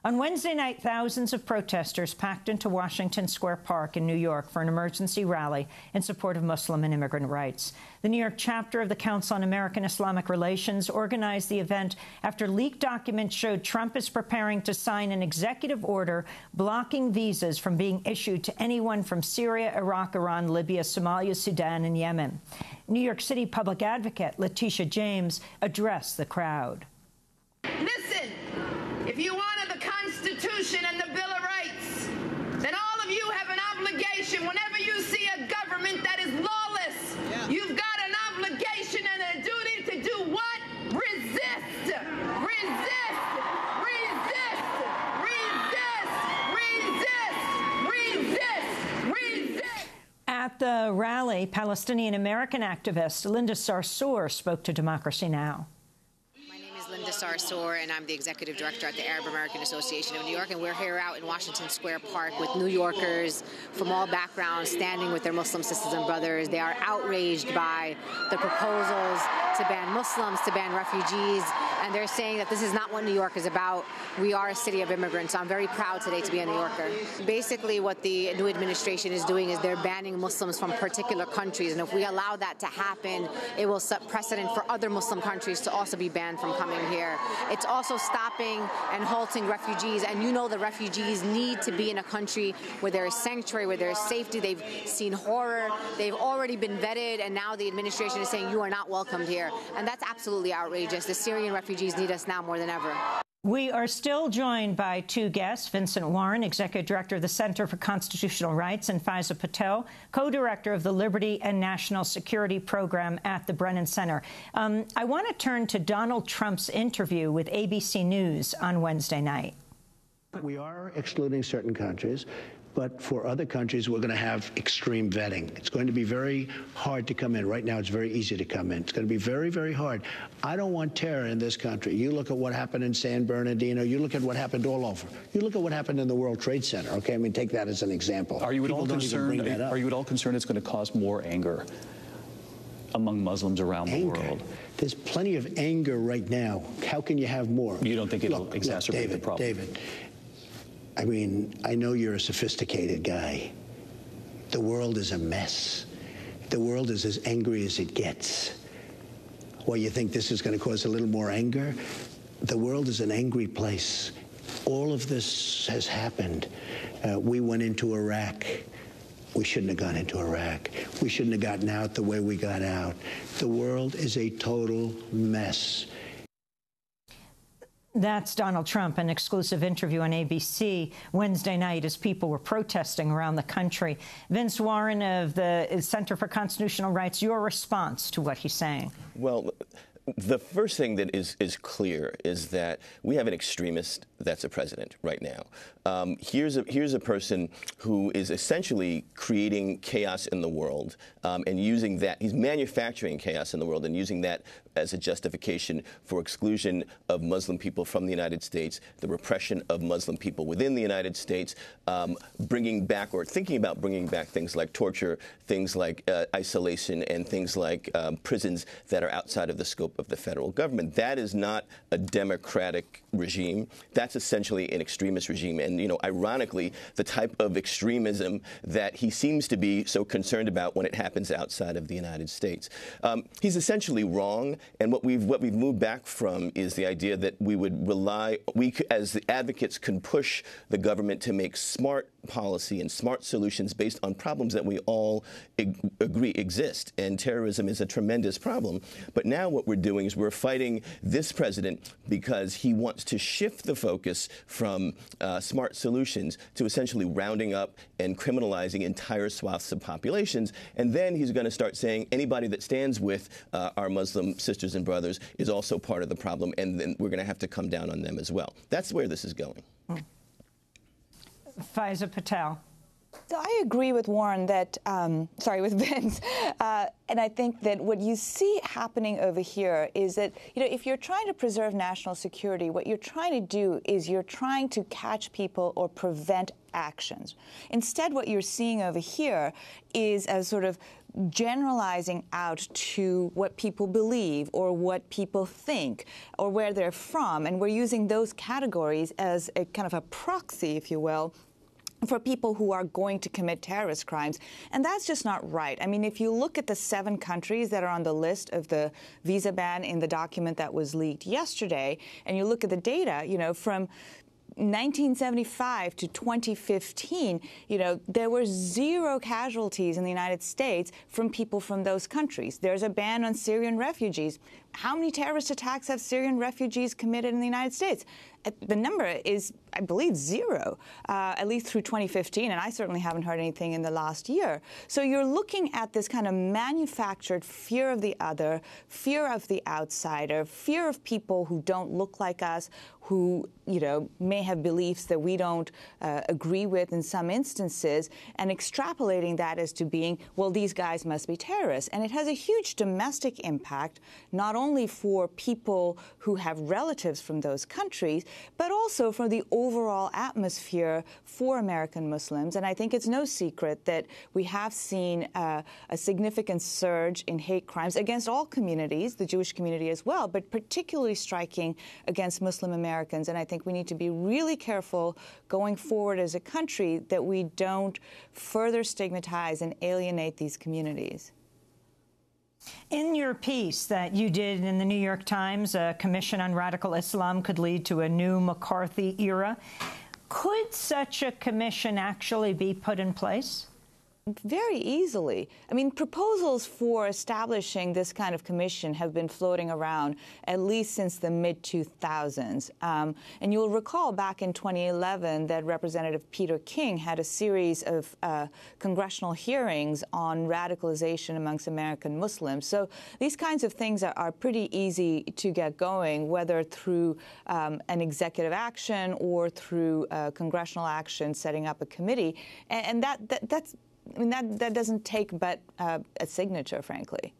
On Wednesday night, thousands of protesters packed into Washington Square Park in New York for an emergency rally in support of Muslim and immigrant rights. The New York chapter of the Council on American-Islamic Relations organized the event after leaked documents showed Trump is preparing to sign an executive order blocking visas from being issued to anyone from Syria, Iraq, Iran, Libya, Somalia, Sudan, and Yemen. New York City public advocate Letitia James addressed the crowd. Listen, if you honor the Constitution and the Bill of Rights, then all of you have an obligation. Whenever you see a government that is lawless, you've got an obligation and a duty to do what? Resist! Resist! Resist! Resist! Resist! Resist! Resist! At the rally, Palestinian-American activist Linda Sarsour spoke to Democracy Now! Linda Sarsour, and I'm the executive director at the Arab American Association of New York, and we're here out in Washington Square Park with New Yorkers from all backgrounds standing with their Muslim sisters and brothers. They are outraged by the proposals to ban Muslims, to ban refugees, and they're saying that this is not what New York is about. We are a city of immigrants, so I'm very proud today to be a New Yorker. Basically, what the new administration is doing is they're banning Muslims from particular countries, and if we allow that to happen, it will set precedent for other Muslim countries to also be banned from coming here. It's also stopping and halting refugees, and you know the refugees need to be in a country where there is sanctuary, where there is safety. They've seen horror, they've already been vetted, and now the administration is saying you are not welcomed here, and that's absolutely outrageous. The Syrian refugees need us now more than ever. We are still joined by two guests, Vincent Warren, Executive Director of the Center for Constitutional Rights, and Faiza Patel, Co-Director of the Liberty and National Security Program at the Brennan Center. I want to turn to Donald Trump's interview with ABC News on Wednesday night. We are excluding certain countries, but for other countries, we're going to have extreme vetting. It's going to be very hard to come in. Right now, it's very easy to come in. It's going to be very, very hard. I don't want terror in this country. You look at what happened in San Bernardino. You look at what happened all over. You look at what happened in the World Trade Center, okay? I mean, take that as an example. Are you at all concerned it's going to cause more anger among Muslims around the world? There's plenty of anger right now. How can you have more? You don't think it'll exacerbate the problem? David, I mean, I know you're a sophisticated guy. The world is a mess. The world is as angry as it gets. Well, you think this is going to cause a little more anger? The world is an angry place. All of this has happened. We went into Iraq. We shouldn't have gone into Iraq. We shouldn't have gotten out the way we got out. The world is a total mess. That's Donald Trump, an exclusive interview on ABC Wednesday night as people were protesting around the country. Vince Warren of the Center for Constitutional Rights, your response to what he's saying? Well, the first thing that is clear is that we have an extremist that's a president right now. Here's a person who is essentially creating chaos in the world and using that. He's manufacturing chaos in the world and using that as a justification for exclusion of Muslim people from the United States, the repression of Muslim people within the United States, bringing back or thinking about bringing back things like torture, things like isolation, and things like prisons that are outside of the scope of the federal government. That is not a democratic regime. That's essentially an extremist regime. And, you know, ironically, the type of extremism that he seems to be so concerned about when it happens outside of the United States. He's essentially wrong. And what we've moved back from is the idea that we would rely, as the advocates can push the government to make smart policy and smart solutions based on problems that we all agree exist. And terrorism is a tremendous problem. But now what we're doing is we're fighting this president because he wants to shift the focus from smart solutions to essentially rounding up and criminalizing entire swaths of populations. And then he's going to start saying anybody that stands with our Muslim sisters and brothers is also part of the problem, and then we're going to have to come down on them as well. That's where this is going. Faiza Patel. So I agree with Warren that, with Vince, and I think that what you see happening over here is that, if you're trying to preserve national security, what you're trying to do is you're trying to catch people or prevent actions. Instead, what you're seeing over here is a sort of generalizing out to what people believe or what people think or where they're from, and we're using those categories as a kind of a proxy, if you will, for people who are going to commit terrorist crimes. And that's just not right. I mean, if you look at the 7 countries that are on the list of the visa ban in the document that was leaked yesterday, and you look at the data, from 1975 to 2015, there were 0 casualties in the United States from people from those countries. There's a ban on Syrian refugees. How many terrorist attacks have Syrian refugees committed in the United States? The number is, I believe, 0, at least through 2015, and I certainly haven't heard anything in the last year. So you're looking at this kind of manufactured fear of the other, fear of the outsider, fear of people who don't look like us, who, may have beliefs that we don't agree with in some instances, and extrapolating that as to being, well, these guys must be terrorists. And it has a huge domestic impact, not only for people who have relatives from those countries, but also for the overall atmosphere for American Muslims. And I think it's no secret that we have seen a significant surge in hate crimes against all communities, the Jewish community as well, but particularly striking against Muslim Americans. And I think we need to be really careful going forward as a country that we don't further stigmatize and alienate these communities. In your piece that you did in the New York Times, a commission on radical Islam could lead to a new McCarthy era. Could such a commission actually be put in place? Very easily. I mean, proposals for establishing this kind of commission have been floating around at least since the mid-2000s. And you'll recall back in 2011 that Representative Peter King had a series of congressional hearings on radicalization amongst American Muslims. So these kinds of things are pretty easy to get going, whether through an executive action or through congressional action setting up a committee. And that doesn't take but a signature, frankly.